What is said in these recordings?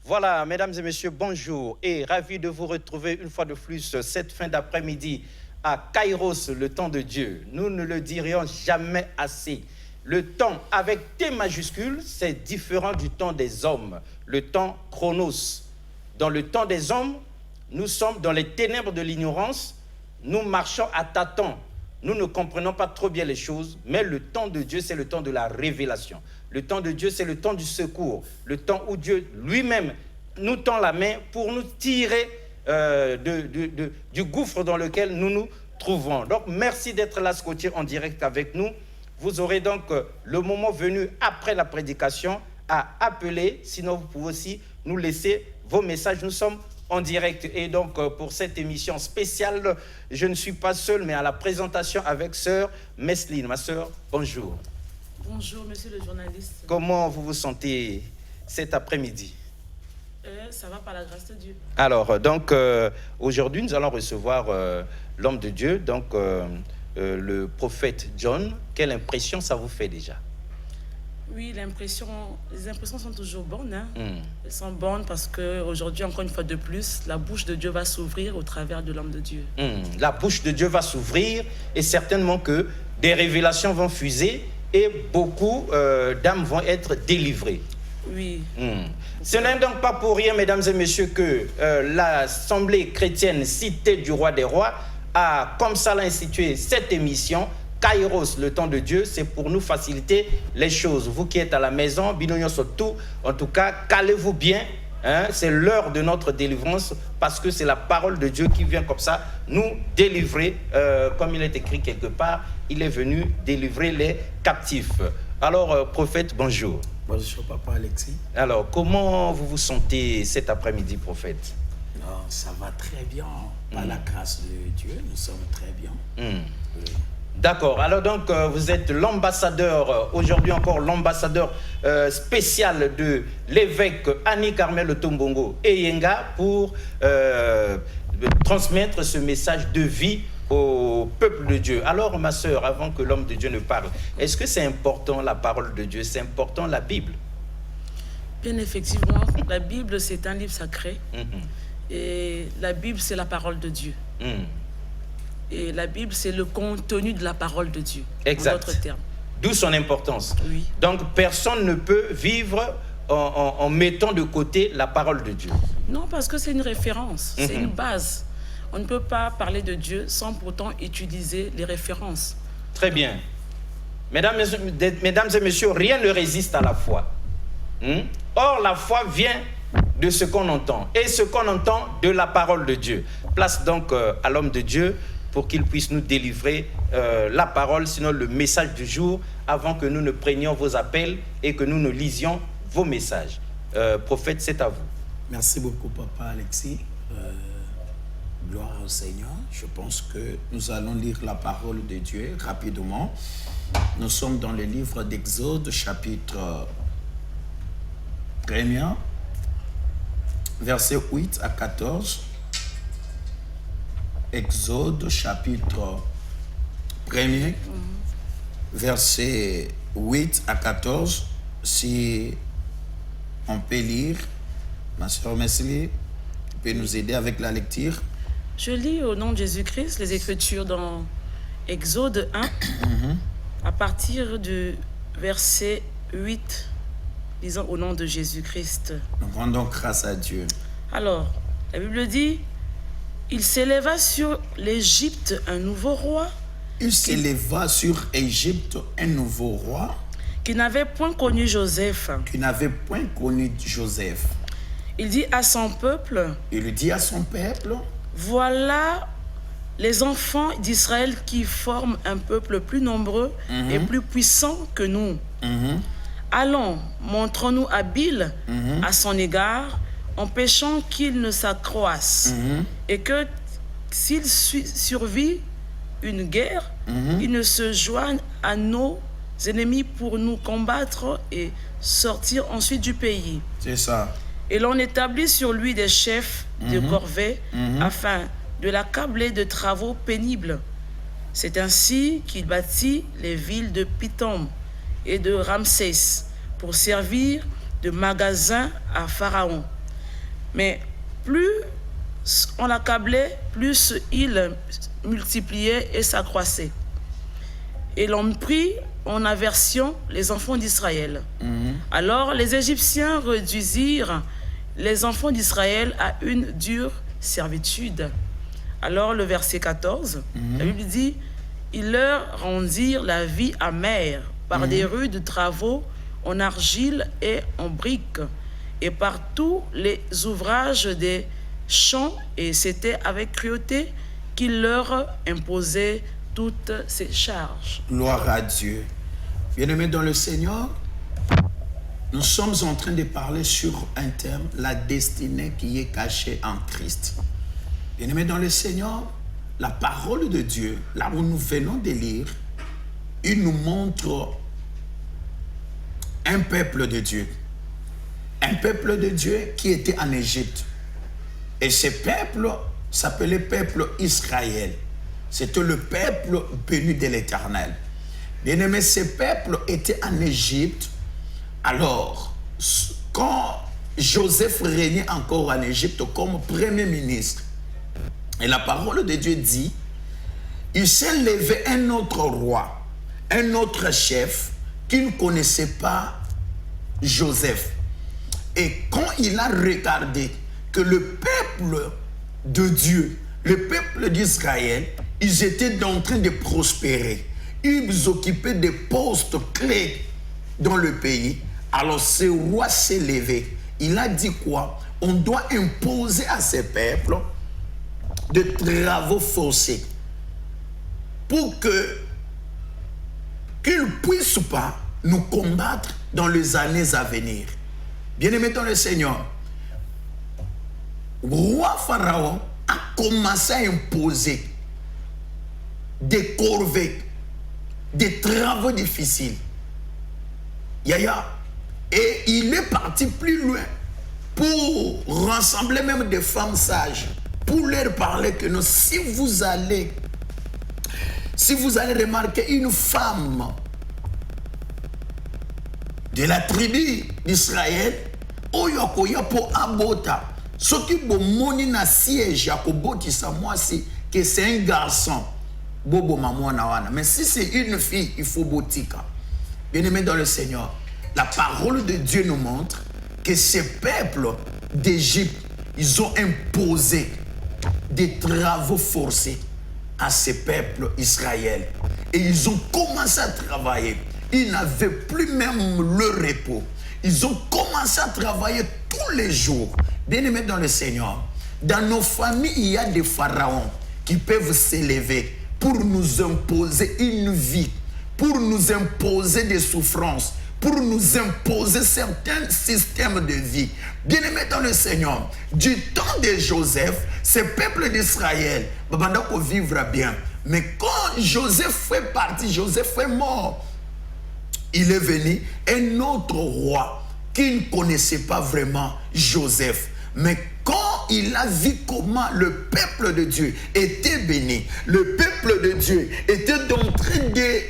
Voilà, mesdames et messieurs, bonjour et ravi de vous retrouver une fois de plus cette fin d'après-midi à Kairos, le temps de Dieu. Nous ne le dirions jamais assez. Le temps avec T majuscule, c'est différent du temps des hommes, le temps chronos. Dans le temps des hommes, nous sommes dans les ténèbres de l'ignorance, nous marchons à tâtons. Nous ne comprenons pas trop bien les choses, mais le temps de Dieu, c'est le temps de la révélation. Le temps de Dieu, c'est le temps du secours. Le temps où Dieu lui-même nous tend la main pour nous tirer du gouffre dans lequel nous nous trouvons. Donc, merci d'être là, scotché en direct avec nous. Vous aurez donc le moment venu après la prédication à appeler. Sinon, vous pouvez aussi nous laisser vos messages. Nous sommes en direct. Et donc, pour cette émission spéciale, je ne suis pas seul, mais à la présentation avec sœur Messeline. Ma sœur, bonjour. Bonjour, monsieur le journaliste. Comment vous vous sentez cet après-midi? Ça va par la grâce de Dieu. Alors, donc, aujourd'hui, nous allons recevoir l'homme de Dieu, donc le prophète John. Quelle impression ça vous fait déjà? Oui, les impressions sont toujours bonnes. Hein? Elles sont bonnes parce qu'aujourd'hui, encore une fois de plus, la bouche de Dieu va s'ouvrir au travers de l'homme de Dieu. La bouche de Dieu va s'ouvrir et certainement que des révélations vont fuser et beaucoup d'âmes vont être délivrées. Oui. Ce n'est donc pas pour rien, mesdames et messieurs, que l'Assemblée chrétienne Cité du Roi des Rois a comme ça institué cette émission Kairos, le temps de Dieu. C'est pour nous faciliter les choses. Vous qui êtes à la maison, Binognon surtout, en tout cas, calez-vous bien. Hein, c'est l'heure de notre délivrance parce que c'est la parole de Dieu qui vient comme ça nous délivrer. Comme il est écrit quelque part, il est venu délivrer les captifs. Alors, prophète, bonjour. Bonjour, papa Alexis. Alors, comment vous vous sentez cet après-midi, prophète? Non, ça va très bien. Par la grâce de Dieu, nous sommes très bien. Oui. D'accord. Alors donc, vous êtes l'ambassadeur, aujourd'hui encore l'ambassadeur spécial de l'évêque Annie Carmel Tombongo et Yenga pour transmettre ce message de vie au peuple de Dieu. Alors, ma sœur, avant que l'homme de Dieu ne parle, est-ce que c'est important la parole de Dieu? C'est important la Bible? Bien effectivement, la Bible c'est un livre sacré et la Bible c'est la parole de Dieu. Et la Bible c'est le contenu de la parole de Dieu. Exact. En d'autres termes. D'où son importance. Oui. Donc, personne ne peut vivre en mettant de côté la parole de Dieu. Non, parce que c'est une référence, c'est une base. On ne peut pas parler de Dieu sans pourtant utiliser les références. Très bien. Mesdames et messieurs, rien ne résiste à la foi. Or, la foi vient de ce qu'on entend. Et ce qu'on entend de la parole de Dieu. Place donc à l'homme de Dieu pour qu'il puisse nous délivrer la parole, sinon le message du jour, avant que nous ne prenions vos appels et que nous ne lisions vos messages. Prophète, c'est à vous. Merci beaucoup, papa Alexis. Gloire au Seigneur. Je pense que nous allons lire la parole de Dieu rapidement. Nous sommes dans le livre d'Exode, chapitre 1er, versets 8 à 14. Exode, chapitre 1er, versets 8 à 14. Si on peut lire, ma soeur Messeline peut nous aider avec la lecture. Je lis au nom de Jésus-Christ les Écritures dans Exode 1, à partir du verset 8, disons au nom de Jésus-Christ. Nous rendons grâce à Dieu. Alors, la Bible dit, il s'éleva sur l'Égypte un nouveau roi. Il s'éleva sur Égypte un nouveau roi. Qui n'avait point connu Joseph. Qui n'avait point connu Joseph. Il dit à son peuple. Il dit à son peuple. Voilà les enfants d'Israël qui forment un peuple plus nombreux et plus puissant que nous. Allons, montrons-nous habiles à son égard, empêchons qu'il ne s'accroisse. Et que s'il survit une guerre, il ne se joigne à nos ennemis pour nous combattre et sortir ensuite du pays. C'est ça. Et l'on établit sur lui des chefs de corvée afin de l'accabler de travaux pénibles. C'est ainsi qu'il bâtit les villes de Pithom et de Ramsès pour servir de magasin à Pharaon. Mais plus on l'accablait, plus il multipliait et s'accroissait. Et l'on prit en aversion les enfants d'Israël. Alors les Égyptiens réduisirent les enfants d'Israël à une dure servitude. Alors le verset 14, la Bible dit, ils leur rendirent la vie amère par des rudes travaux en argile et en briques, et par tous les ouvrages des champs, et c'était avec cruauté qu'il leur imposait toutes ces charges. Gloire à Dieu. Bien-aimés dans le Seigneur, nous sommes en train de parler sur un thème, la destinée qui est cachée en Christ. Bien-aimés dans le Seigneur, la parole de Dieu, là où nous venons de lire, il nous montre un peuple de Dieu. Un peuple de Dieu qui était en Égypte. Et ce peuple s'appelait peuple Israël. C'était le peuple béni de l'Éternel. Bien-aimé, ce peuple était en Égypte. Alors, quand Joseph régnait encore en Égypte comme premier ministre, et la parole de Dieu dit, il s'est levé un autre roi, un autre chef qui ne connaissait pas Joseph. Et quand il a regardé que le peuple de Dieu, le peuple d'Israël, ils étaient en train de prospérer. Ils occupaient des postes clés dans le pays. Alors ce roi s'est levé. Il a dit quoi? On doit imposer à ces peuples de travaux forcés pour qu'ils ne puissent pas nous combattre dans les années à venir. Bien-aimés dans le Seigneur, le roi Pharaon a commencé à imposer des corvées, des travaux difficiles. Et il est parti plus loin pour rassembler même des femmes sages, pour leur parler que non, si vous allez remarquer une femme de la tribu d'Israël, oyokoya po abota, ce qui bomoni na siège akoboti sa moi c'est que c'est un garçon, bobo mamona wana. Mais si c'est une fille, il faut botika. Bien-aimés dans le Seigneur, la parole de Dieu nous montre que ces peuples d'Égypte, ils ont imposé des travaux forcés à ces peuples Israël. Et ils ont commencé à travailler. Ils n'avaient plus même le repos. Ils ont commencé à travailler tous les jours. Bien-aimés dans le Seigneur, dans nos familles, il y a des pharaons qui peuvent s'élever pour nous imposer une vie, pour nous imposer des souffrances, pour nous imposer certains systèmes de vie. Bien-aimés dans le Seigneur, du temps de Joseph, ce peuple d'Israël, babandako vivre bien. Mais quand Joseph fait partie, Joseph est mort, il est venu un autre roi qui ne connaissait pas vraiment Joseph. Mais quand il a vu comment le peuple de Dieu était béni, le peuple de Dieu était en train de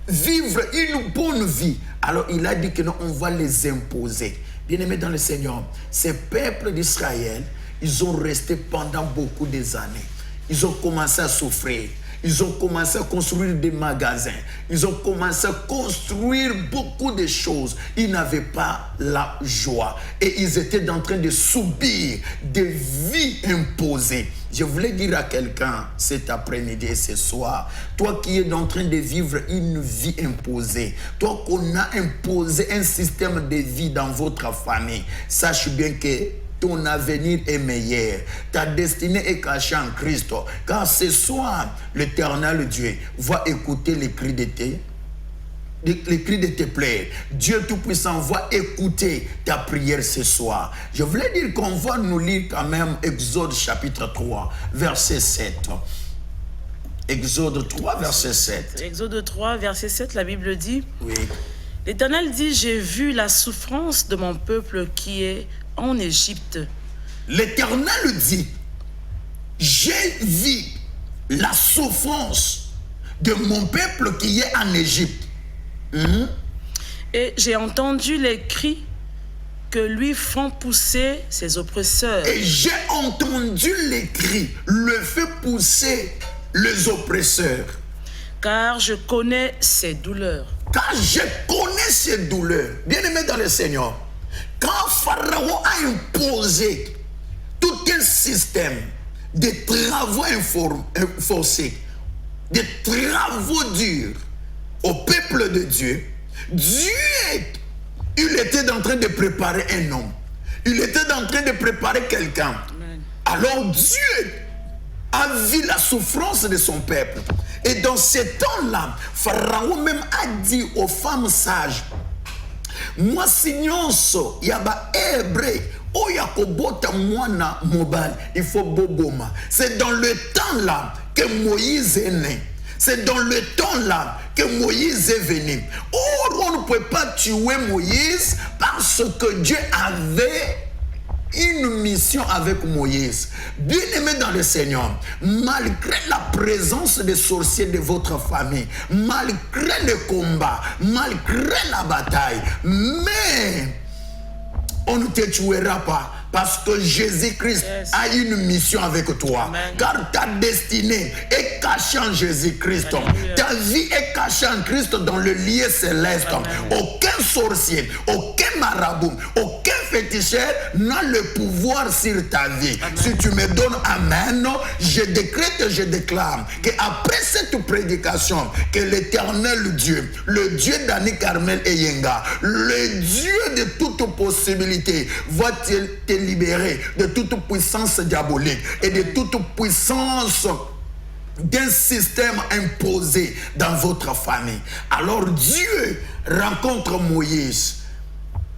vivre une bonne vie, alors il a dit que non, on va les imposer. Bien-aimés dans le Seigneur, ces peuples d'Israël, ils ont resté pendant beaucoup d'années. Ils ont commencé à souffrir. Ils ont commencé à construire des magasins. Ils ont commencé à construire beaucoup de choses. Ils n'avaient pas la joie. Et ils étaient en train de subir des vies imposées. Je voulais dire à quelqu'un cet après-midi et ce soir, toi qui es en train de vivre une vie imposée, toi qu'on a imposé un système de vie dans votre famille, sache bien que ton avenir est meilleur. Ta destinée est cachée en Christ. Car ce soir, l'Éternel Dieu va écouter les cris de tes pleurs. Dieu Tout-Puissant va écouter ta prière ce soir. Je voulais dire qu'on va nous lire quand même Exode chapitre 3, verset 7. Exode 3, verset 7. Exode 3, verset 7, la Bible dit, oui. L'Éternel dit, j'ai vu la souffrance de mon peuple qui est en Égypte. L'Éternel dit, j'ai vu la souffrance de mon peuple qui est en Égypte. Et j'ai entendu les cris que lui font pousser ses oppresseurs. Et j'ai entendu les cris, le fait pousser les oppresseurs. Car je connais ses douleurs. Car je connais ces douleurs. Bien-aimé dans le Seigneur, quand Pharaon a imposé tout un système de travaux forcés, de travaux durs au peuple de Dieu, Dieu, il était en train de préparer un homme. Il était en train de préparer quelqu'un. Alors Dieu a vu la souffrance de son peuple. Et dans ce temps-là, Pharaon même a dit aux femmes sages, moi signonso yaba hébreu oya kobota mwana mobile, il faut boboma. C'est dans le temps-là que Moïse est né. C'est dans le temps-là que Moïse est venu. Or, on ne peut pas tuer Moïse parce que Dieu avait une mission avec Moïse. Bien-aimé dans le Seigneur, malgré la présence des sorciers de votre famille, malgré le combat, malgré la bataille, mais on ne te tuera pas. Parce que Jésus-Christ a une mission avec toi. Amen. Car ta destinée est cachée en Jésus-Christ. Ta vie est cachée en Christ dans le lieu céleste. Amen. Aucun sorcier, aucun marabout, aucun féticheur n'a le pouvoir sur ta vie. Amen. Si tu me donnes Amen, je décrète, je déclare qu'après cette prédication, que l'Éternel Dieu, le Dieu d'Annie Carmel et Yenga, le Dieu de toute possibilité, va te libérer de toute puissance diabolique et de toute puissance d'un système imposé dans votre famille. Alors Dieu rencontre Moïse.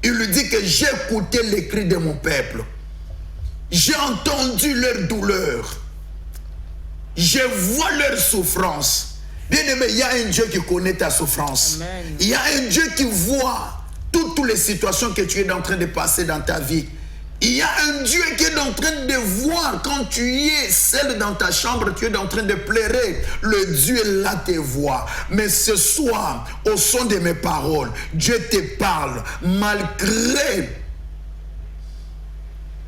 Il lui dit que j'ai écouté les cris de mon peuple. J'ai entendu leur douleur. Je vois leur souffrance. Bien-aimé, il y a un Dieu qui connaît ta souffrance. Amen. Il y a un Dieu qui voit toutes les situations que tu es en train de passer dans ta vie. Il y a un Dieu qui est en train de voir quand tu es seul dans ta chambre, tu es en train de pleurer. Le Dieu là te voit. Mais ce soir, au son de mes paroles, Dieu te parle malgré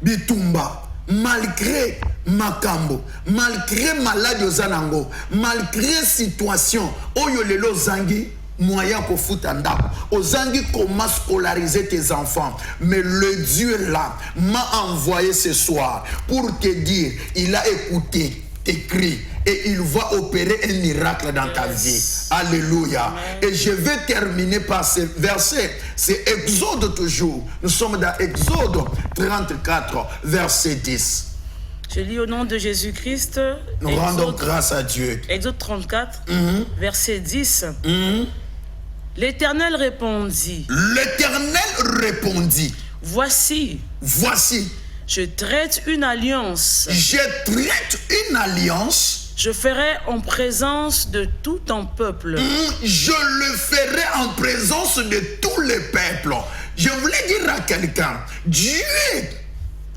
Bitumba, malgré Makambo, malgré malade Ozanango, malgré situation, Oyolelo Zangi. Moyen pour foutre en dame. Ozangi comment scolariser tes enfants. Mais le Dieu là m'a envoyé ce soir pour te dire, il a écouté tes cris et il va opérer un miracle dans ta vie. Alléluia. Amen. Et je vais terminer par ce verset. C'est Exode toujours. Nous sommes dans Exode 34, verset 10. Je lis au nom de Jésus-Christ. Nous rendons grâce à Dieu. Exode 34, verset 10. L'Éternel répondit. L'Éternel répondit. Voici, je traite une alliance. Je traite une alliance. Je ferai en présence de tout ton peuple. Je le ferai en présence de tous les peuples. Je voulais dire à quelqu'un, Dieu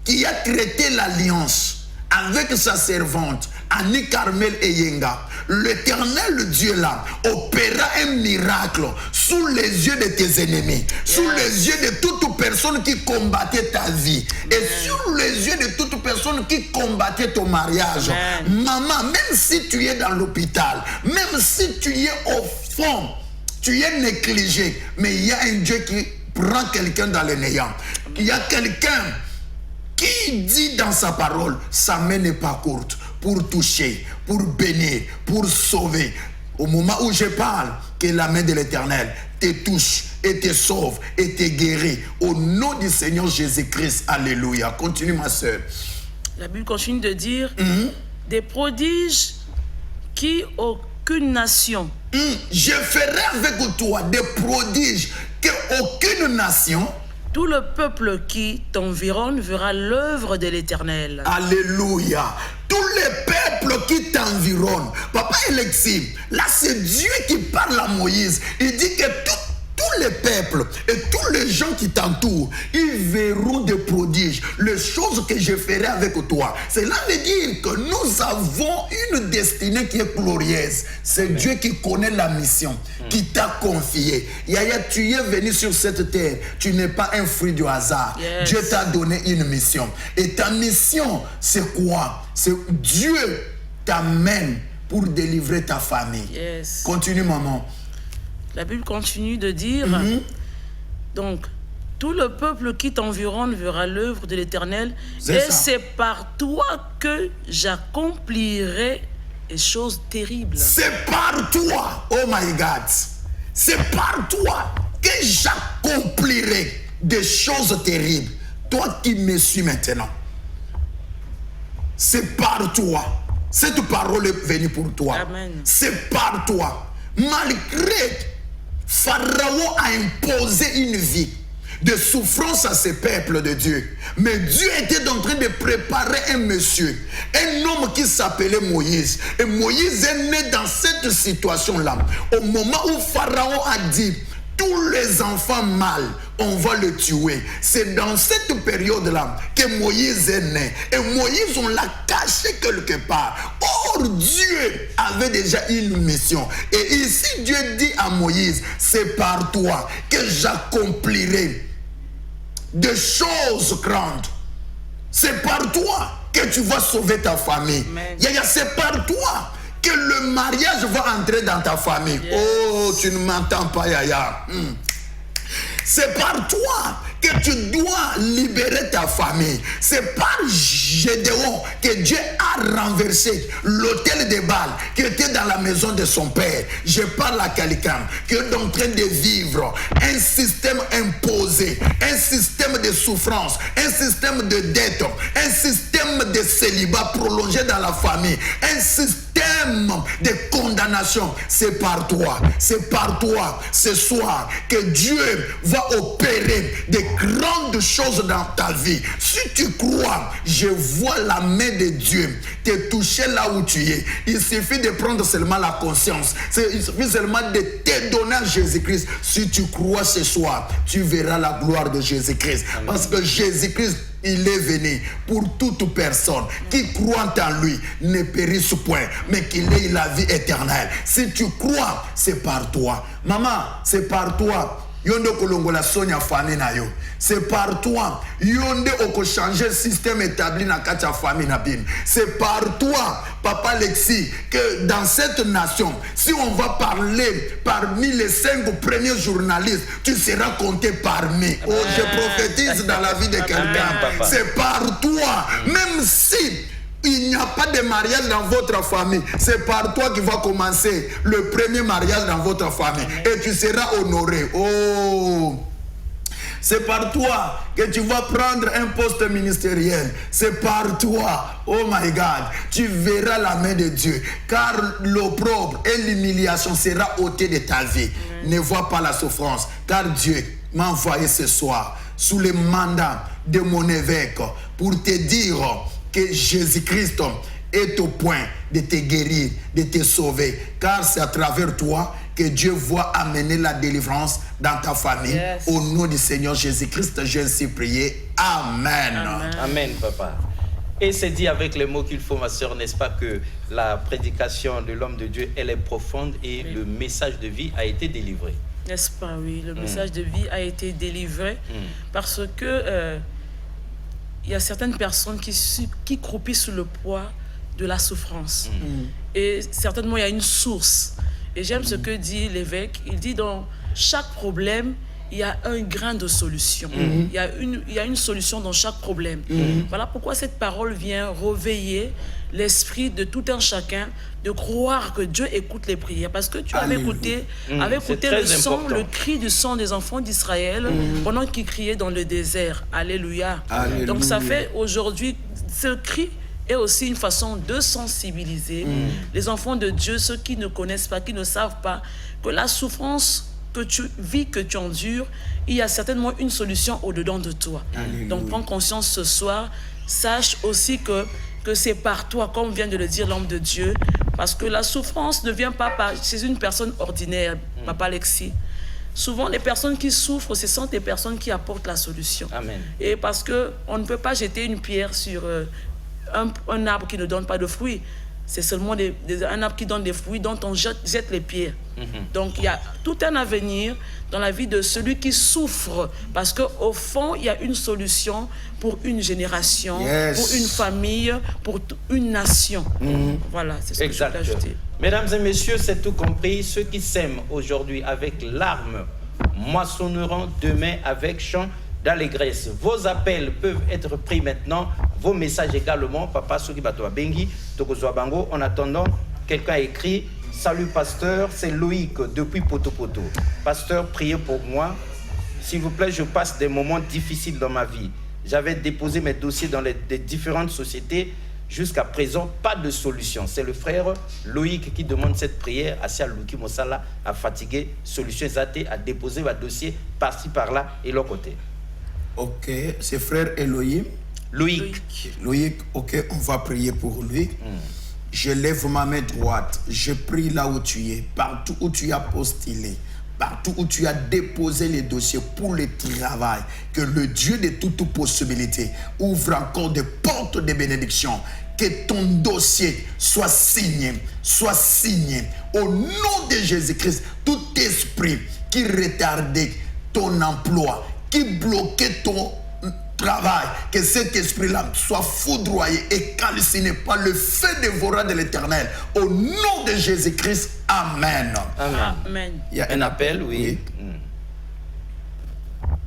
qui a traité l'alliance avec sa servante, Annie Carmel et Yenga, l'Éternel Dieu là opéra un miracle sous les yeux de tes ennemis, sous les yeux de toute personne qui combattait ta vie et sous les yeux de toute personne qui combattait ton mariage. Maman, même si tu es dans l'hôpital, même si tu es au fond, tu es négligé, mais il y a un Dieu qui prend quelqu'un dans le néant. Il y a quelqu'un qui dit dans sa parole, sa main n'est pas courte pour toucher, pour bénir, pour sauver. Au moment où je parle, que la main de l'Éternel te touche et te sauve et te guérit. Au nom du Seigneur Jésus-Christ. Alléluia. Continue ma soeur. La Bible continue de dire des prodiges qui aucune nation. Je ferai avec toi des prodiges que aucune nation. Tout le peuple qui t'environne verra l'œuvre de l'Éternel. Alléluia. Tous les peuples qui t'environnent. Papa Alexis, là c'est Dieu qui parle à Moïse. Il dit que tous tous les peuples et tous les gens qui t'entourent, ils verront des prodiges, les choses que je ferai avec toi. Cela veut dire que nous avons une destinée qui est glorieuse. C'est Dieu qui connaît la mission, qui t'a confié. Yaya, tu es venu sur cette terre, tu n'es pas un fruit du hasard. Yes. Dieu t'a donné une mission. Et ta mission, c'est quoi? C'est Dieu t'amène pour délivrer ta famille. Yes. Continue, maman. La Bible continue de dire, donc, tout le peuple qui t'environne verra l'œuvre de l'Éternel, C'est et ça. c'est par toi que j'accomplirai les choses terribles. C'est par toi, oh my God, c'est par toi que j'accomplirai des choses terribles. Toi qui me suis maintenant, c'est par toi. Cette parole est venue pour toi. Amen. C'est par toi. Malgré Pharaon a imposé une vie de souffrance à ces peuples de Dieu. Mais Dieu était en train de préparer un monsieur, un homme qui s'appelait Moïse. Et Moïse est né dans cette situation-là. Au moment où Pharaon a dit, tous les enfants mâles, on va le tuer. C'est dans cette période-là que Moïse est né. Et Moïse, on l'a caché quelque part. Or, Dieu avait déjà une mission. Et ici, Dieu dit à Moïse, c'est par toi que j'accomplirai des choses grandes. C'est par toi que tu vas sauver ta famille. Amen. Yaya, c'est par toi que le mariage va entrer dans ta famille. Yes. Oh, tu ne m'entends pas, Yaya. C'est par toi que tu dois libérer ta famille. C'est par Gédéon que Dieu a renversé l'autel de Baal qui était dans la maison de son père. Je parle à quelqu'un qui est en train de vivre un système imposé, un système de souffrance, un système de dette, un système de célibat prolongé dans la famille, un système de condamnation. C'est par toi, c'est par toi ce soir que Dieu va opérer des grandes choses dans ta vie. Si tu crois, je vois la main de Dieu te toucher là où tu es. Il suffit de prendre seulement la conscience. Il suffit seulement de te donner à Jésus-Christ. Si tu crois ce soir, tu verras la gloire de Jésus-Christ. Parce que Jésus-Christ, il est venu pour toute personne qui croit en lui ne périsse point, mais qu'il ait la vie éternelle. Si tu crois, c'est par toi. Maman, c'est par toi. Yonde kolongola sonya famille na yo. C'est par toi. Yonde oko changer le système établi na katia famille na bin. C'est par toi, Papa Alexis, que dans cette nation, si on va parler parmi les 5 premiers journalistes, tu seras compté parmi. Oh, je prophétise dans la vie de quelqu'un. C'est par toi. Même si il n'y a pas de mariage dans votre famille, c'est par toi qui va commencer le premier mariage dans votre famille. Et tu seras honoré. Oh! C'est par toi que tu vas prendre un poste ministériel. C'est par toi. Oh my God. Tu verras la main de Dieu. Car l'opprobre et l'humiliation sera ôté de ta vie. Ne vois pas la souffrance. Car Dieu m'a envoyé ce soir sous le mandat de mon évêque pour te dire que Jésus-Christ est au point de te guérir, de te sauver. Car c'est à travers toi que Dieu va amener la délivrance dans ta famille. Yes. Au nom du Seigneur Jésus-Christ, je suis prié. Amen. Amen. Amen, papa. Et c'est dit avec les mots qu'il faut, ma soeur, n'est-ce pas, que la prédication de l'homme de Dieu, elle est profonde et le message de vie a été délivré. N'est-ce pas, oui. Le message de vie a été délivré parce que il y a certaines personnes qui croupissent sous le poids de la souffrance. Et certainement, il y a une source. Et j'aime ce que dit l'évêque. Il dit dans chaque problème, il y a un grain de solution. Il y a une solution dans chaque problème. Voilà pourquoi cette parole vient réveiller l'esprit de tout un chacun de croire que Dieu écoute les prières. Parce que tu avais écouté, le cri du sang des enfants d'Israël pendant qu'ils criaient dans le désert. Alléluia. Alléluia. Donc ça fait aujourd'hui, ce cri est aussi une façon de sensibiliser les enfants de Dieu, ceux qui ne connaissent pas, qui ne savent pas, que la souffrance que tu vis, que tu endures, il y a certainement une solution au-dedans de toi. Alléluia. Donc prends conscience ce soir, sache aussi que c'est par toi, comme vient de le dire l'homme de Dieu, parce que la souffrance ne vient pas chez une personne ordinaire, Papa Alexis. souvent les personnes qui souffrent, ce sont des personnes qui apportent la solution. Amen. Et parce qu'on ne peut pas jeter une pierre sur un arbre qui ne donne pas de fruits. C'est seulement un arbre qui donne des fruits dont on jette les pierres. Donc il y a tout un avenir dans la vie de celui qui souffre, parce qu'au fond, il y a une solution pour une génération, pour une famille, pour une nation. Voilà, c'est ce que je peux ajouter. Mesdames et messieurs, c'est tout compris. Ceux qui sèment aujourd'hui avec larmes moissonneront demain avec chant d'allégresse. Vos appels peuvent être pris maintenant, vos messages également. Papa Soki Batoa Bengi, Tokozwa Bango. En attendant, quelqu'un a écrit: salut pasteur, c'est Loïc depuis Poto Poto. Pasteur, priez pour moi. S'il vous plaît, je passe des moments difficiles dans ma vie. J'avais déposé mes dossiers dans les différentes sociétés. Jusqu'à présent, pas de solution. C'est le frère Loïc qui demande cette prière. Asia Luki Mosala a fatigué. Solution exacte, a déposé votre dossier par-ci, par-là et l'autre côté. Ok, c'est frère Elohim. Loïc. Loïc, ok, on va prier pour lui. Je lève ma main droite. Je prie là où tu es, partout où tu as postulé, partout où tu as déposé les dossiers pour le travail. Que le Dieu de toute possibilité ouvre encore des portes de bénédiction. Que ton dossier soit signé au nom de Jésus-Christ. Tout esprit qui retardait ton emploi, qui bloquait ton travail, que cet esprit-là soit foudroyé et calciné par le feu dévorant de l'Éternel. Au nom de Jésus-Christ, Amen. Amen. Il y a un appel, oui.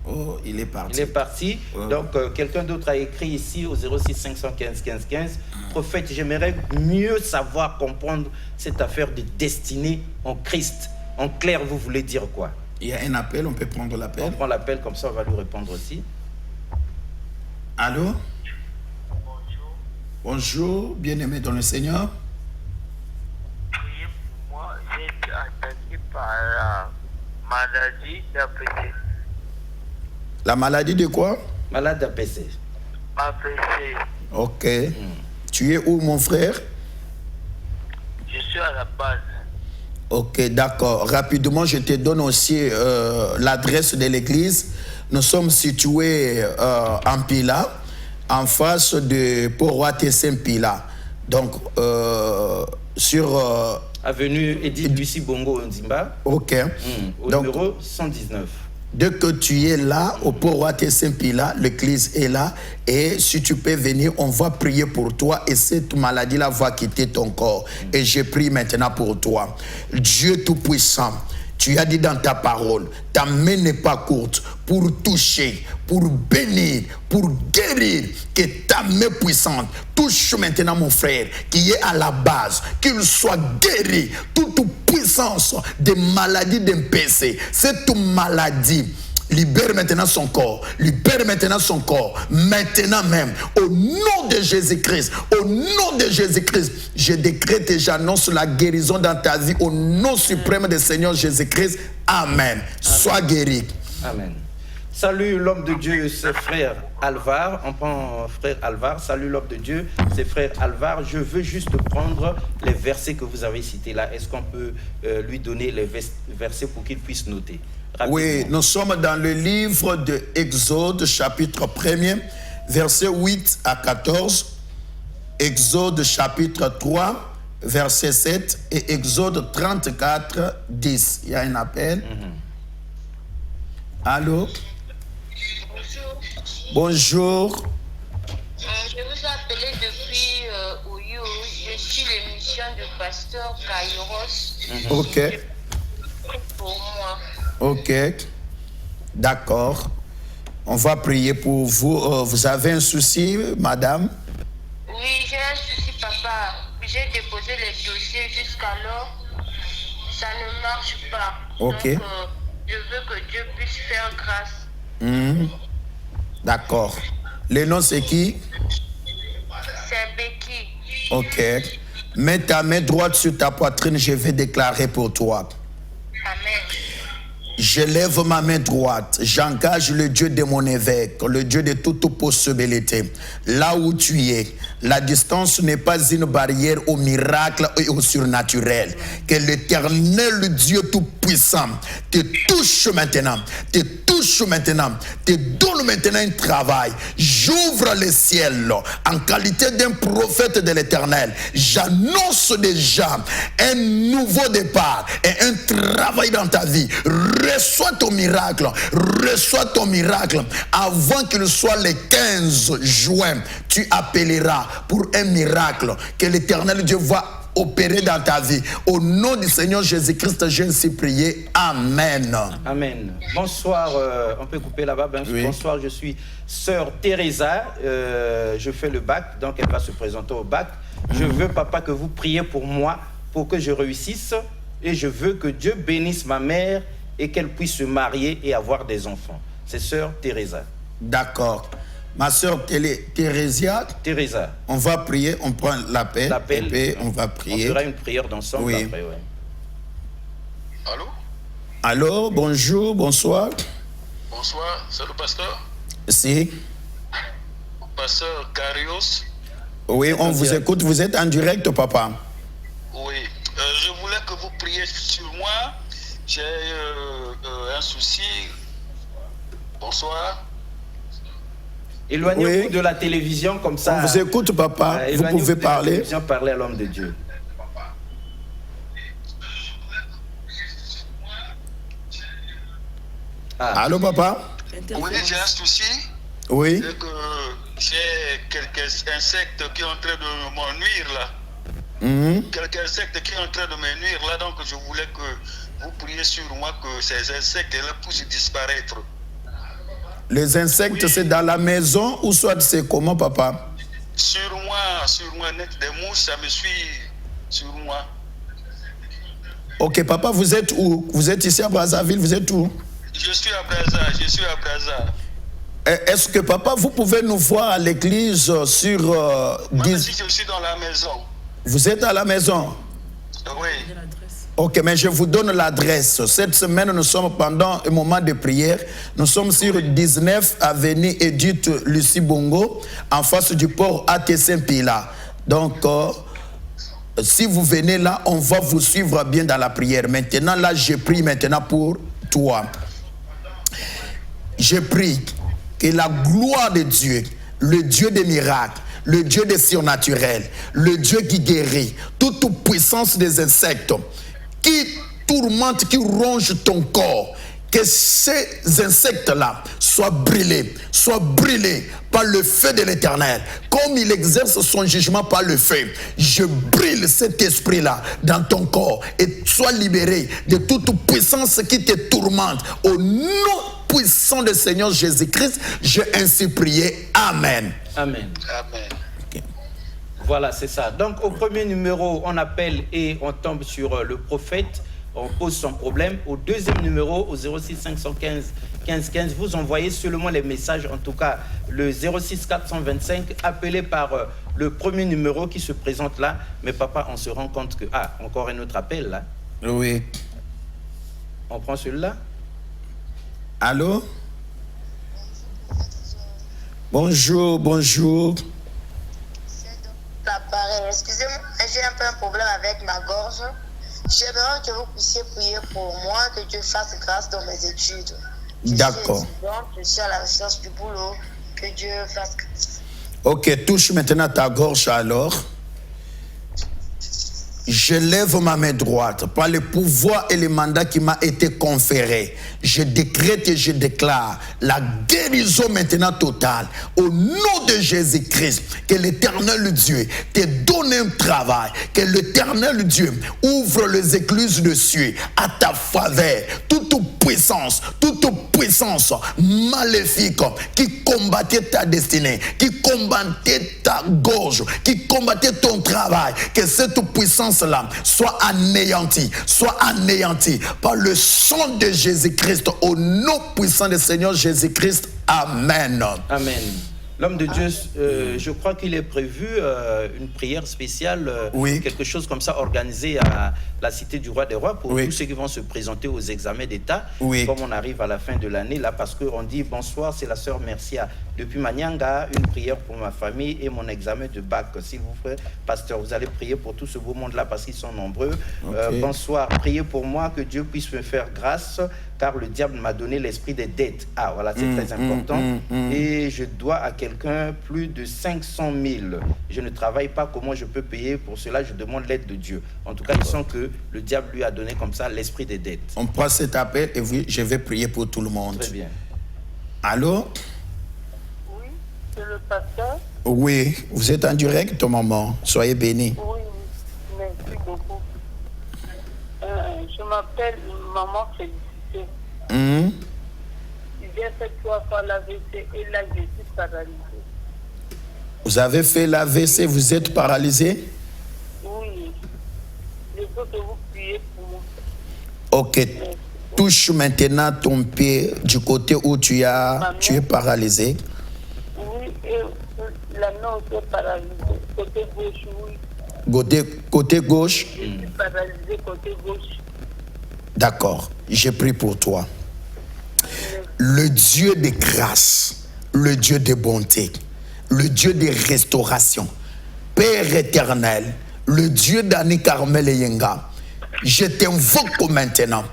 Oh, il est parti. Il est parti. Donc, quelqu'un d'autre a écrit ici au 06 515 15 15. Prophète, j'aimerais mieux savoir comprendre cette affaire de destinée en Christ. En clair, vous voulez dire quoi? Il y a un appel, on peut prendre l'appel. On prend l'appel, comme ça on va lui répondre aussi. Allô? Bonjour. Bonjour, bien-aimé dans le Seigneur. Priez pour moi, j'ai été attaqué par la maladie d'APC. La maladie de quoi? Malade d'APC. APC. Ok. Tu es où, mon frère? Je suis à la base. Ok, d'accord. Rapidement, je te donne aussi l'adresse de l'église. Nous sommes situés en Pila, en face de Poroate Saint-Pila. Donc, sur... Avenue Edith Lucie Bongo Nzimba. Ok. Au donc, numéro 119. Dès que tu es là, au Poroate Saint-Pila, l'église est là. Et si tu peux venir, on va prier pour toi. Et cette maladie-là va quitter ton corps. Et je prie maintenant pour toi. Dieu Tout-Puissant, tu as dit dans ta parole, ta main n'est pas courte pour toucher, pour bénir, pour guérir. Que ta main puissante touche maintenant mon frère qui est à la base, qu'il soit guéri. Toute puissance de maladie d'MPC, cette maladie, libère maintenant son corps, libère maintenant son corps, maintenant même, au nom de Jésus-Christ, au nom de Jésus-Christ, je décrète et j'annonce la guérison dans ta vie, au nom suprême du Seigneur Jésus-Christ, Amen. Sois guéri. Amen. Salut l'homme de Dieu, c'est frère Alvar. On prend frère Alvar. Salut l'homme de Dieu, c'est frère Alvar. Je veux juste prendre les versets que vous avez cités là. Est-ce qu'on peut lui donner les versets pour qu'il puisse noter? Rapidement. Oui, nous sommes dans le livre de Exode, chapitre 1er, versets 8 à 14. Exode, chapitre 3, verset 7. Et Exode 34, 10. Il y a un appel. Allô? Bonjour. Je vous appelais depuis Oyo. Je suis l'émission du pasteur Kairos. Ok. Pour moi. Ok. D'accord. On va prier pour vous. Vous avez un souci, madame? Oui, j'ai un souci, papa. J'ai déposé les dossiers jusqu'alors. Ça ne marche pas. Ok. Donc, je veux que Dieu puisse faire grâce. D'accord. Le nom c'est qui? C'est Becky. Ok. Mets ta main droite sur ta poitrine, je vais déclarer pour toi. Amen. Je lève ma main droite, j'engage le Dieu de mon évêque, le Dieu de toute possibilité. Là où tu es, la distance n'est pas une barrière au miracle et au surnaturel. Que l'Éternel Dieu Tout-Puissant te touche maintenant, te donne maintenant un travail. J'ouvre le ciel en qualité d'un prophète de l'Éternel. J'annonce déjà un nouveau départ et un travail dans ta vie. Reçois ton miracle avant qu'il soit le 15 juin. Tu appelleras pour un miracle que l'Éternel Dieu va opérer dans ta vie. Au nom du Seigneur Jésus-Christ, je ainsi prié. Amen. Amen. Bonsoir, on peut couper là-bas. Oui. Bonsoir, je suis sœur Teresa. Je fais le bac, donc elle va se présenter au bac. Je veux, papa, que vous priez pour moi, pour que je réussisse. Et je veux que Dieu bénisse ma mère et qu'elle puisse se marier et avoir des enfants. C'est sœur Teresa. D'accord. Ma soeur Teresa, on va prier, on prend l'appel, et puis on va prier. On fera une prière d'ensemble Oui. après, ouais. Allô? Allô, bonjour, bonsoir. Bonsoir, c'est le pasteur? Si. Pasteur Carios? Oui, on vous écoute, vous êtes en direct, papa. Oui, je voulais que vous priez sur moi. J'ai un souci. Bonsoir. Éloignez-vous Oui. de la télévision comme ça. On vous écoute, papa. Vous Éloignez-vous pouvez de la parler. télévision, parler à l'homme de Dieu. Ah. Allô, papa? Oui, j'ai un souci. Oui. C'est que j'ai quelques insectes qui sont en train de m'ennuyer là. Quelques insectes qui sont en train de me nuire là, donc je voulais que vous priez sur moi que ces insectes-là puissent disparaître. Les insectes, Oui. c'est dans la maison ou soit c'est comment, papa? Sur moi, net des mouches, ça me suit sur moi. Ok, papa, vous êtes où? Vous êtes ici à Brazzaville, vous êtes où? Je suis à Brazza. Est-ce que, papa, vous pouvez nous voir à l'église sur... Même si je suis dans la maison. Vous êtes à la maison? Oui. Ok, mais je vous donne l'adresse. Cette semaine, nous sommes pendant un moment de prière. Nous sommes sur 19 avenue Edith Lucie Bongo, en face du port AT Saint-Pila. Donc, si vous venez là, on va vous suivre bien dans la prière. Maintenant, là, je prie maintenant pour toi. Je prie que la gloire de Dieu, le Dieu des miracles, le Dieu des surnaturels, le Dieu qui guérit, toute puissance des insectes, qui tourmente, qui ronge ton corps, que ces insectes-là soient brûlés par le feu de l'Éternel. Comme il exerce son jugement par le feu, je brûle cet esprit-là dans ton corps et sois libéré de toute puissance qui te tourmente. Au nom puissant du Seigneur Jésus-Christ, j'ai ainsi prié. Amen. Amen. Amen. Voilà, c'est ça. Donc, au premier numéro, on appelle et on tombe sur le prophète. On pose son problème. Au deuxième numéro, au 06 515 15 15, vous envoyez seulement les messages, en tout cas le 06 425, appelé par le premier numéro qui se présente là. Mais papa, on se rend compte que... Ah, encore un autre appel là. Oui. On prend celui-là. Allô? Bonjour, bonjour. Pareil, excusez-moi, j'ai un peu un problème avec ma gorge. J'aimerais que vous puissiez prier pour moi, que Dieu fasse grâce dans mes études. D'accord. Je suis à la recherche du boulot, que Dieu fasse grâce. Ok, touche maintenant ta gorge alors. Je lève ma main droite par le pouvoir et le mandat qui m'a été conféré. Je décrète et je déclare la guérison maintenant totale. Au nom de Jésus-Christ, que l'Éternel Dieu te donne un travail. Que l'Éternel Dieu ouvre les écluses de cieux à ta faveur. Toute puissance maléfique qui combattait ta destinée, qui combattait ta gorge, qui combattait ton travail, que cette puissance-là soit anéantie par le sang de Jésus-Christ, au nom puissant du Seigneur Jésus-Christ. Amen. Amen. L'homme de Dieu, je crois qu'il est prévu une prière spéciale, Oui. quelque chose comme ça, organisé à la Cité du Roi des Rois pour Oui. tous ceux qui vont se présenter aux examens d'État, Oui. comme on arrive à la fin de l'année, là, parce qu'on dit bonsoir, c'est la sœur Mercia. Depuis Manyanga, une prière pour ma famille et mon examen de bac. S'il vous plaît, pasteur, vous allez prier pour tout ce beau monde-là parce qu'ils sont nombreux. Ok. Bonsoir, priez pour moi, que Dieu puisse me faire grâce, car le diable m'a donné l'esprit des dettes. Ah, voilà, c'est très important. Et je dois à quelqu'un plus de 500 000. Je ne travaille pas, comment je peux payer? Pour cela, je demande l'aide de Dieu. En tout cas, il sent que le diable lui a donné comme ça l'esprit des dettes. On prend cet appel et oui, je vais prier pour tout le monde. Très bien. Allô? Oui, c'est le pasteur. Oui, vous êtes en direct, maman. Soyez bénis. Oui, merci beaucoup. Je m'appelle Maman Félicité. J'ai fait 3 fois l'AVC et là, je suis paralysée. Vous avez fait l'AVC, vous êtes paralysé? Oui, je veux que vous priez pour moi. Ok. Touche maintenant ton pied du côté où tu es paralysé. Oui, et la main aussi est paralysée. Côté gauche, oui. Côté gauche? Je suis paralysée côté gauche. D'accord. J'ai pris pour toi. Le Dieu de grâce, le Dieu de bonté, le Dieu de restauration, Père éternel, le Dieu d'Annie Carmel et Yenga, je t'invoque maintenant,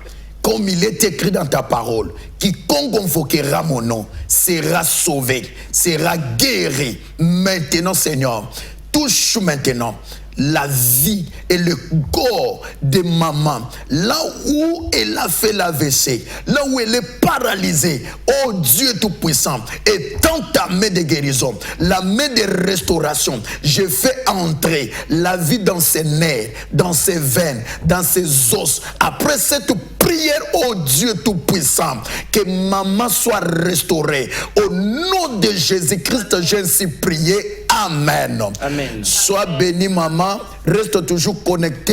comme il est écrit dans ta parole, quiconque invoquera mon nom sera sauvé, sera guéri. Maintenant, Seigneur, touche maintenant la vie et le corps de maman, là où elle a fait l'AVC, là où elle est paralysée. Oh Dieu Tout-Puissant, étends ta main de guérison, la main de restauration. Je fais entrer la vie dans ses nerfs, dans ses veines, dans ses os. Après cette prière, oh Dieu Tout-Puissant, que maman soit restaurée. Au nom de Jésus-Christ, j'ai ainsi prié. Amen. Amen. Sois béni, maman. Reste toujours connecté.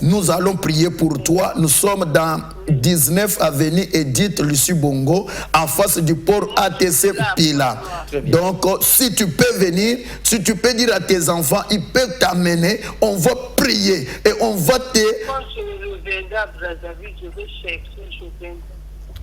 Nous allons prier pour toi. Nous sommes dans 19 avenue Edith Lucie Bongo, en face du port ATC Pila. Donc, si tu peux venir, si tu peux dire à tes enfants, ils peuvent t'amener. On va prier et on va te... Quand je reviendrai à Brazzaville, je vais chercher, je viendrai.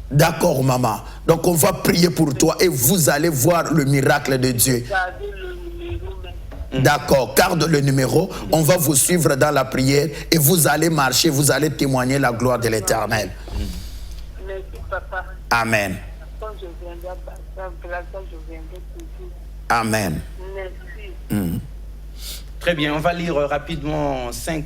D'accord, maman. Donc, on va prier pour toi et vous allez voir le miracle de Dieu. Gardez le numéro même. D'accord, garde le numéro. On va vous suivre dans la prière et vous allez marcher, vous allez témoigner la gloire de l'Éternel. Merci, papa. Amen. Quand je viendrai à Brazzaville, je viendrai toujours. Amen. Merci. Très bien, on va lire rapidement 5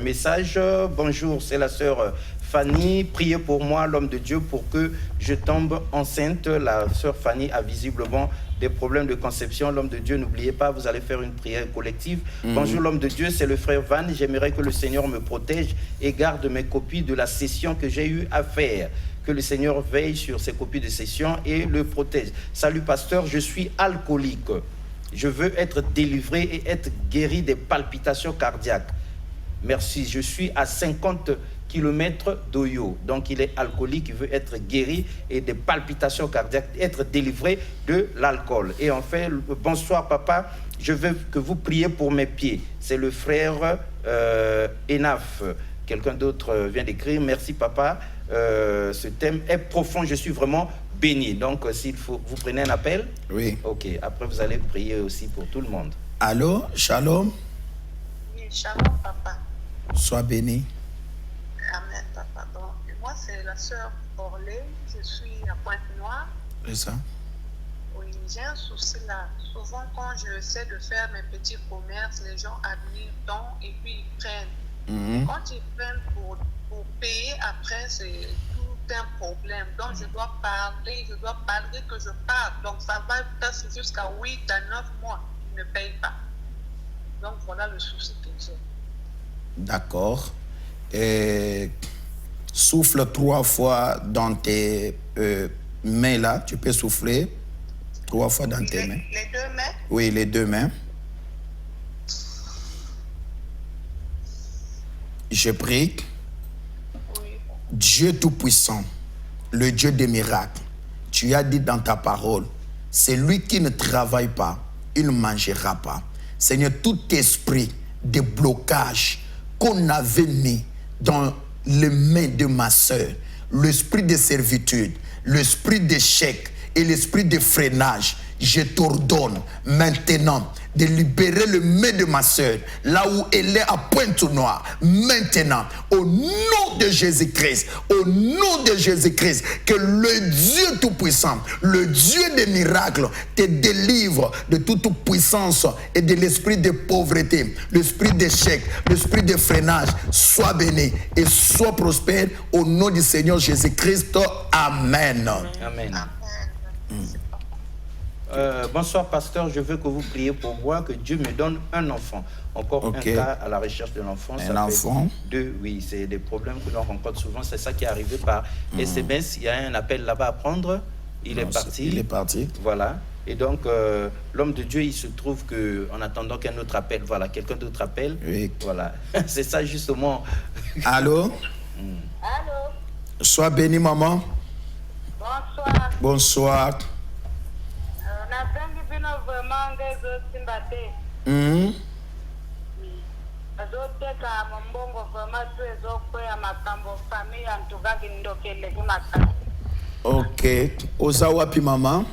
messages. Bonjour, c'est la sœur Fanny. Priez pour moi, l'homme de Dieu, pour que je tombe enceinte. La sœur Fanny a visiblement des problèmes de conception. L'homme de Dieu, n'oubliez pas, vous allez faire une prière collective. Bonjour, l'homme de Dieu, c'est le frère Van. J'aimerais que le Seigneur me protège et garde mes copies de la session que j'ai eu à faire. Que le Seigneur veille sur ces copies de session et le protège. Salut, pasteur, je suis alcoolique. Je veux être délivré et être guéri des palpitations cardiaques. Merci, je suis à 50 km d'Oyo. Donc il est alcoolique, il veut être guéri et des palpitations cardiaques, être délivré de l'alcool. Et en fait, bonsoir papa, je veux que vous priez pour mes pieds. C'est le frère Enaf. Quelqu'un d'autre vient d'écrire, merci papa. Ce thème est profond, je suis vraiment béni. Donc s'il faut, vous prenez un appel. Oui. Ok, après vous allez prier aussi pour tout le monde. Allô, shalom. Oui, shalom, papa. Sois béni. Amen, papa. Donc, moi, c'est la sœur Orlé. Je suis à Pointe-Noire. C'est ça. Oui, j'ai un souci là. Souvent, quand j'essaie de faire mes petits commerces, les gens admirent tant et puis ils prennent. Quand ils prennent pour payer, après, c'est tout un problème. Donc, je dois parler que je parle. Donc, ça va passer jusqu'à 8 à 9 mois. Ils ne payent pas. Donc, voilà le souci que j'ai. D'accord. Et souffle 3 fois dans tes mains là. Tu peux souffler 3 fois dans tes mains. Les 2 mains? Oui, les 2 mains. Je prie. Oui. Dieu Tout-Puissant, le Dieu des miracles, tu as dit dans ta parole celui qui ne travaille pas, il ne mangera pas. Seigneur, tout esprit de blocage qu'on avait mis dans les mains de ma soeur, l'esprit de servitude, l'esprit d'échec et l'esprit de freinage, je t'ordonne maintenant de libérer le main de ma soeur, là où elle est à pointe noire. Maintenant, au nom de Jésus-Christ, au nom de Jésus-Christ, que le Dieu Tout-Puissant, le Dieu des miracles, te délivre de toute puissance et de l'esprit de pauvreté, l'esprit d'échec, l'esprit de freinage. Sois béni et sois prospère au nom du Seigneur Jésus-Christ. Amen. Amen. Bonsoir pasteur, je veux que vous priez pour moi, que Dieu me donne un enfant. Encore un cas à la recherche de l'enfant. Un enfant? Oui, c'est des problèmes que l'on rencontre souvent. C'est ça qui est arrivé par SMS. Il y a un appel là-bas à prendre. Il est parti. Il est parti. Voilà. Et donc, l'homme de Dieu, il se trouve qu'en attendant qu'un autre appel, voilà, quelqu'un d'autre appelle. Oui. Voilà. C'est ça justement. Allô? Allô? Sois béni, maman. Bonsoir. Bonsoir. Nasengi bino vraiment ngezosimba te. Azoteka mombongo vraiment tu ezokwea makambo famille antukaki ndokeleki makasi. Ok. Oza wapi, maman?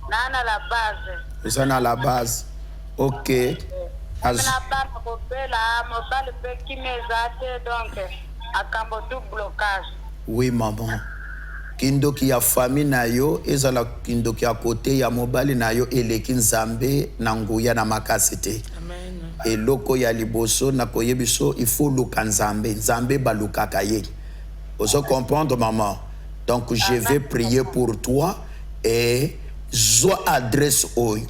Nana la base. Oza na la base. Ok. Na bana kopela mobali pe kimeza te donc akambo tout blocage. Oui, maman. Kindoki ya famille na yo ezala kindoki ya kote ya mobali na yo eleki nzambe na nguya na makasi te. Amen. Eloko ya liboso na koyebiso il faut luka nzambe, nzambe balukaka ye. Oso comprendre, maman. Donc je vais prier pour toi et zo adresse oyo.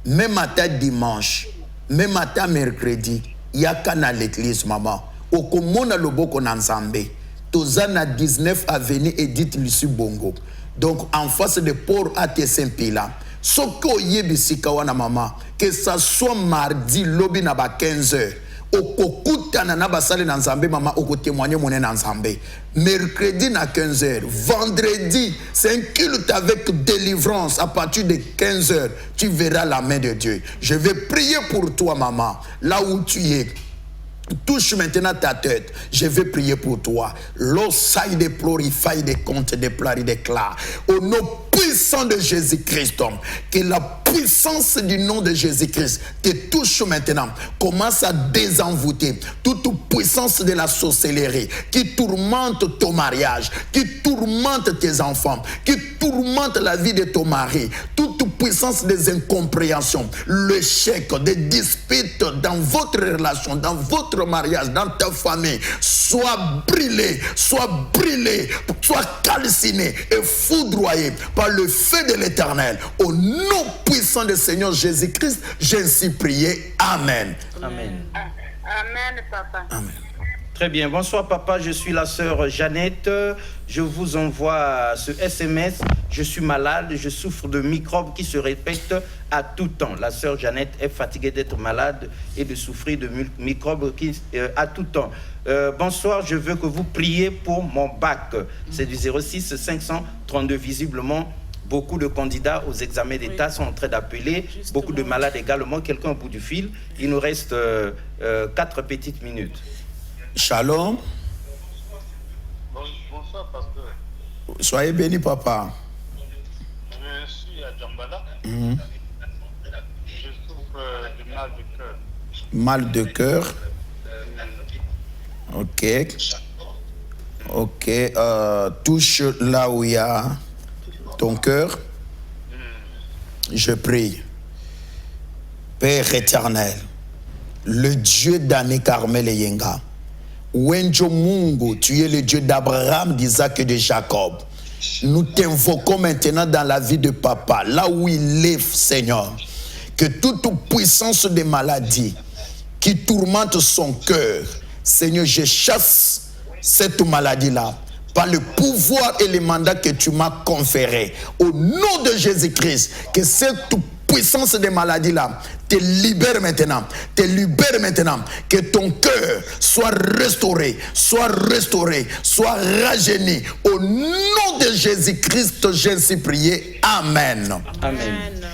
Même matin dimanche, même matin mercredi, yaka na l'église, maman. Okomona loboko na nzambe. Tozana 19 avenue Edith Lucie Bongo. Donc en face de port AT Saint-Pila. Soko yebisika wana maman. Que ça soit mardi lobby na ba 15h. Okokuta na basale na nzambe maman oko témoigner moné na nzambe. Mercredi na 15h. Vendredi, c'est un culte avec délivrance à partir de 15h. Tu verras la main de Dieu. Je vais prier pour toi maman. Là où tu es. Touche maintenant ta tête. Je vais prier pour toi. L'osaille de plorify des comptes de plari déclare. Au nom puissant de Jésus-Christ, que la puissance du nom de Jésus-Christ te touche maintenant. Commence à désenvoûter toute puissance de la sorcellerie qui tourmente ton mariage, qui tourmente tes enfants, qui tourmente la vie de ton mari. Toute puissance des incompréhensions, l'échec, des disputes dans votre relation, dans votre mariage, dans ta famille, soit brûlé, soit calciné et foudroyé par le feu de l'Éternel. Au nom puissant du Seigneur Jésus-Christ, j'ai ainsi prié. Amen. Amen. Amen, papa. Amen. Très bien. Bonsoir, papa. Je suis la sœur Jeannette. Je vous envoie ce SMS. Je suis malade. Je souffre de microbes qui se répètent à tout temps. La sœur Jeannette est fatiguée d'être malade et de souffrir de microbes à tout temps. Bonsoir. Je veux que vous priez pour mon bac. C'est du 06 532. Visiblement, beaucoup de candidats aux examens d'État sont en train d'appeler. Beaucoup de malades également. Quelqu'un au bout du fil. Il nous reste 4 petites minutes. Shalom. Bonsoir, pasteur. Soyez béni, papa. Je suis à Djambala. Je souffre de mal de cœur. Mal de cœur. Ok. Ok. Touche là où il y a ton cœur. Je prie. Père éternel, le Dieu d'Anne Carmel et Yenga. Wenjo Mungu, tu es le Dieu d'Abraham, d'Isaac et de Jacob. Nous t'invoquons maintenant dans la vie de papa, là où il est, Seigneur. Que toute puissance de maladie qui tourmente son cœur, Seigneur, je chasse cette maladie-là par le pouvoir et le mandat que tu m'as conféré. Au nom de Jésus-Christ, que cette puissance des maladies là te libère maintenant. Te libère maintenant. Que ton cœur soit restauré, soit rajeuni. Au nom de Jésus-Christ, j'ai ainsi prié. Amen. Amen.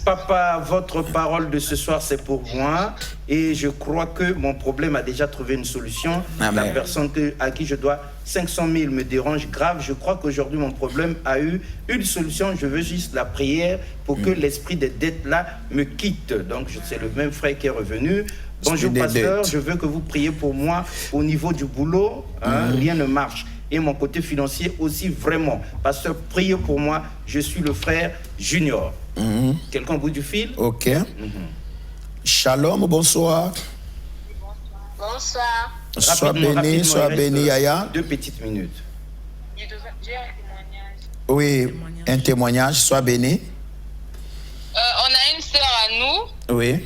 Papa, votre parole de ce soir, c'est pour moi. Et je crois que mon problème a déjà trouvé une solution. Amen. La personne à qui je dois 500 000 me dérange grave. Je crois qu'aujourd'hui, mon problème a eu une solution. Je veux juste la prière pour que l'esprit des dettes là me quitte. Donc, c'est le même frère qui est revenu. Bonjour, pasteur. Je veux que vous priez pour moi au niveau du boulot. Rien ne marche. Et mon côté financier aussi, vraiment. Pasteur, priez pour moi. Je suis le frère Junior. Quelqu'un au bout du fil? Ok. Shalom, bonsoir. Bonsoir. Sois béni, Yaya. 2 petites minutes. J'ai un témoignage. Oui, un témoignage, sois béni. On a une sœur à nous. Oui.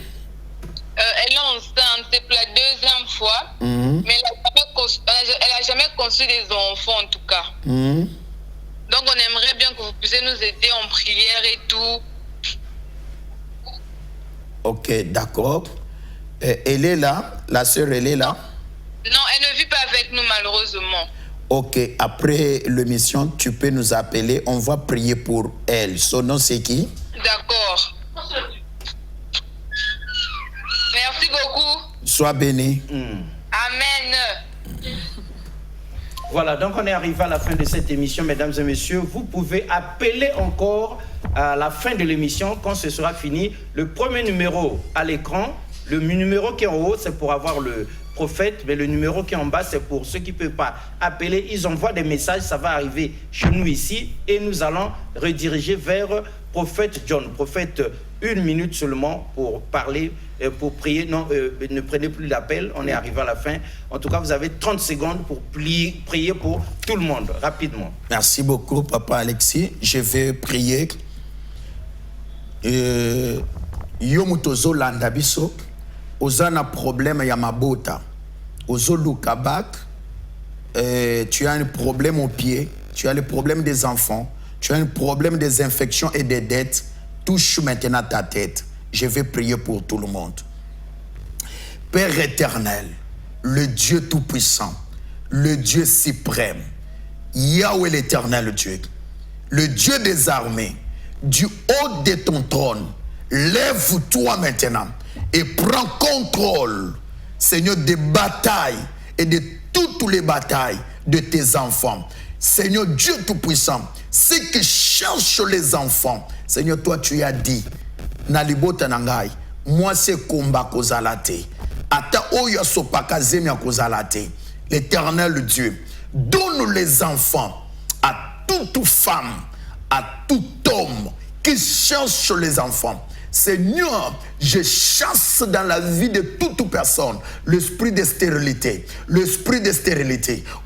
Elle est enceinte, c'est pour la 2e fois. Mais elle n'a jamais conçu des enfants en tout cas. Donc on aimerait bien que vous puissiez nous aider en prière et tout. Ok, d'accord. Elle est là, la sœur, elle est là. Non, elle ne vit pas avec nous malheureusement. Ok, après l'émission, tu peux nous appeler, on va prier pour elle. Son nom c'est qui? D'accord. Merci beaucoup. Sois béni. Amen. Voilà, donc on est arrivé à la fin de cette émission, mesdames et messieurs. Vous pouvez appeler encore à la fin de l'émission, quand ce sera fini. Le premier numéro à l'écran, le numéro qui est en haut, c'est pour avoir le prophète, mais le numéro qui est en bas, c'est pour ceux qui ne peuvent pas appeler. Ils envoient des messages, ça va arriver chez nous ici, et nous allons rediriger vers prophète John. Prophète, 1 minute seulement pour parler, pour prier. Non, ne prenez plus l'appel, on est arrivé à la fin. En tout cas, vous avez 30 secondes pour prier pour tout le monde, rapidement. Merci beaucoup, Papa Alexis. Je vais prier. Yomutozo landabiso, ozana problème ya mabota, ozo lukabak, tu as un problème au pied, tu as le problème des enfants, tu as un problème des infections et des dettes. Touche maintenant ta tête. Je vais prier pour tout le monde. Père éternel, le Dieu tout-puissant, le Dieu suprême, Yahweh l'éternel Dieu, le Dieu des armées, du haut de ton trône, lève-toi maintenant et prends contrôle, Seigneur, des batailles et de toutes les batailles de tes enfants. Seigneur Dieu tout-puissant, ceux qui cherchent les enfants, Seigneur, toi tu as dit, Nalibota nangai, moi c'est combat kozalate. Ata oya sopaka zemia kozalate. L'éternel Dieu, donne les enfants à toute femme, à tout homme qui cherche les enfants. Seigneur, je chasse dans la vie de toute personne l'esprit de stérilité,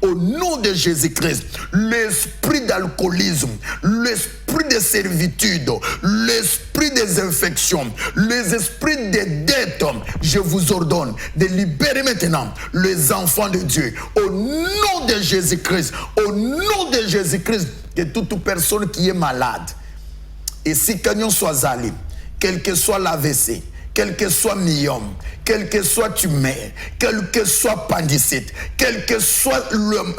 au nom de Jésus-Christ, l'esprit d'alcoolisme, l'esprit de servitude, l'esprit des infections, les esprits des dettes. Je vous ordonne de libérer maintenant les enfants de Dieu au nom de Jésus-Christ, au nom de Jésus-Christ, que toute personne qui est malade, et si quelqu'un soit allé, quel que soit l'AVC, quel que soit myome, quel que soit tumeur, quel que soit appendicite, quel que soit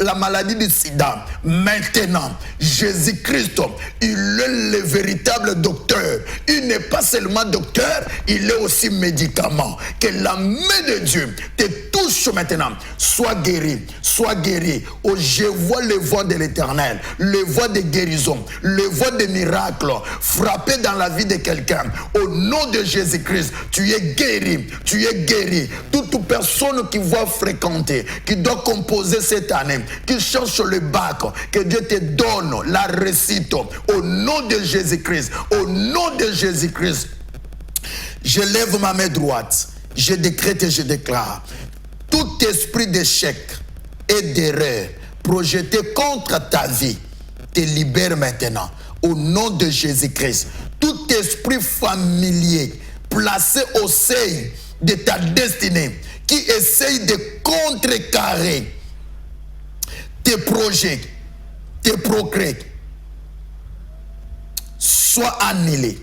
la maladie du sida, maintenant, Jésus-Christ, il est le véritable docteur. Il n'est pas seulement docteur, il est aussi médicament. Que la main de Dieu te touche maintenant. Sois guéri, sois guéri. Oh, je vois les voies de l'Éternel, les voies de guérison, les voies de miracles frapper dans la vie de quelqu'un. Au nom de Jésus-Christ, tu es guéri, tu es guéri. Toute personne qui va fréquenter, qui doit composer cette année, qui cherche le bac, que Dieu te donne la réussite. Au nom de Jésus-Christ, au nom de Jésus-Christ, je lève ma main droite, je décrète et je déclare, tout esprit d'échec et d'erreur projeté contre ta vie, te libère maintenant. Au nom de Jésus-Christ, tout esprit familier placé au seuil de ta destinée, qui essaye de contrecarrer tes projets, tes progrès, soit annulé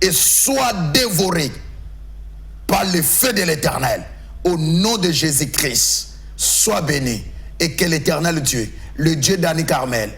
et soient dévorés par le feu de l'Éternel. Au nom de Jésus-Christ, sois béni et que l'Éternel Dieu, le Dieu d'Annie Carmel,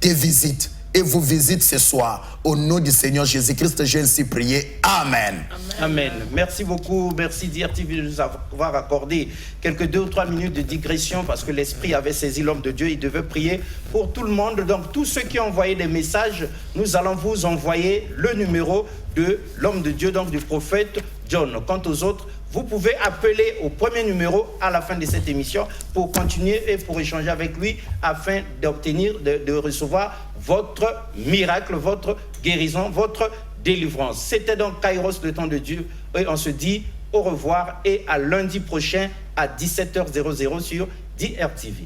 te visite et vous visite ce soir. Au nom du Seigneur Jésus-Christ, j'ai ainsi prié. Amen. Amen. Merci beaucoup. Merci DRTV de nous avoir accordé quelques 2 ou 3 minutes de digression parce que l'Esprit avait saisi l'homme de Dieu. Il devait prier pour tout le monde. Donc, tous ceux qui ont envoyé des messages, nous allons vous envoyer le numéro de l'homme de Dieu, donc du prophète John. Quant aux autres, vous pouvez appeler au premier numéro à la fin de cette émission pour continuer et pour échanger avec lui afin d'obtenir, de recevoir votre miracle, votre guérison, votre délivrance. C'était donc Kairos, le temps de Dieu. Et on se dit au revoir et à lundi prochain à 17h00 sur DRTV.